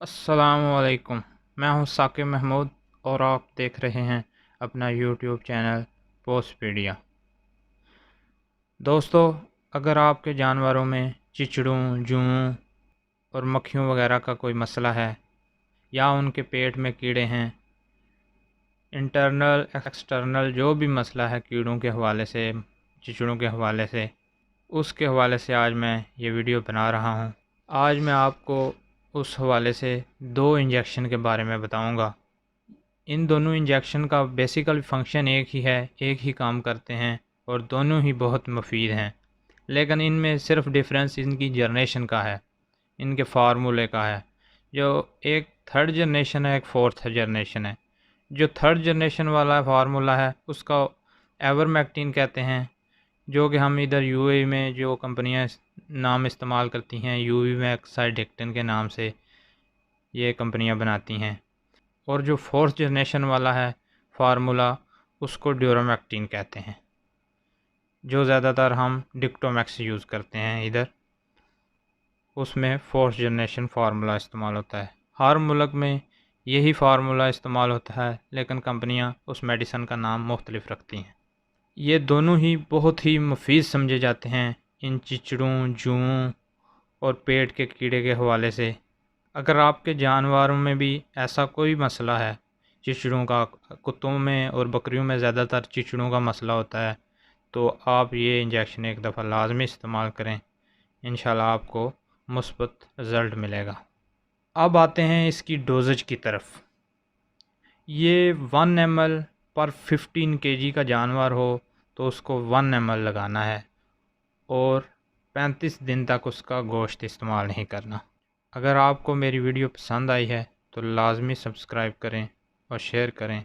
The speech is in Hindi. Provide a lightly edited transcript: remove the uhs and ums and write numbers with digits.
अस्सलामुअलैकुम। मैं हूं साकिब महमूद और आप देख रहे हैं अपना यूट्यूब चैनल पोस्टपीडिया। दोस्तों, अगर आपके जानवरों में चिचड़ों, जूं और मक्खियों वगैरह का कोई मसला है या उनके पेट में कीड़े हैं, इंटरनल एक्सटर्नल जो भी मसला है कीड़ों के हवाले से, चिचड़ों के हवाले से, उसके हवाले से आज मैं ये वीडियो बना रहा हूँ। आज मैं आपको उस हवाले से 2 इंजेक्शन के बारे में बताऊंगा। इन दोनों इंजेक्शन का बेसिकल फंक्शन एक ही है, एक ही काम करते हैं और दोनों ही बहुत मुफीद हैं, लेकिन इनमें सिर्फ डिफरेंस इनकी जनरेशन का है, इनके फार्मूले का है। जो एक थर्ड जनरेशन है, एक फोर्थ जनरेशन है। जो थर्ड जनरेशन वाला फार्मूला है उसका एवरमेक्टिन कहते हैं, जो कि हम इधर यूएई में जो कंपनियां नाम इस्तेमाल करती हैं, यूवी मैक्साइडेक्टिन के नाम से ये कंपनियां बनाती हैं। और जो फोर्थ जनरेशन वाला है फार्मूला, उसको ड्यूरामेक्टिन कहते हैं, जो ज़्यादातर हम डिक्टोमैक्स यूज़ करते हैं इधर। उसमें फोर्थ जनरेशन फार्मूला इस्तेमाल होता है। हर मुल्क में यही फार्मूला इस्तेमाल होता है, लेकिन कंपनियां उस मेडिसन का नाम मुख्तलिफ रखती हैं। ये दोनों ही बहुत ही मुफीद समझे जाते हैं इन चिचड़ों, जूं और पेट के कीड़े के हवाले से। अगर आपके जानवरों में भी ऐसा कोई मसला है चिचड़ों का, कुत्तों में और बकरियों में ज़्यादातर चिचड़ों का मसला होता है, तो आप ये इंजेक्शन एक दफ़ा लाजमी इस्तेमाल करें। इंशाल्लाह आपको मुस्बत रिज़ल्ट मिलेगा। अब आते हैं इसकी डोजेज की तरफ। ये 1 ml पर 15 kg का जानवर हो तो उसको 1 ml लगाना है और 35 दिन तक उसका गोश्त इस्तेमाल नहीं करना। अगर आपको मेरी वीडियो पसंद आई है तो लाजमी सब्सक्राइब करें और शेयर करें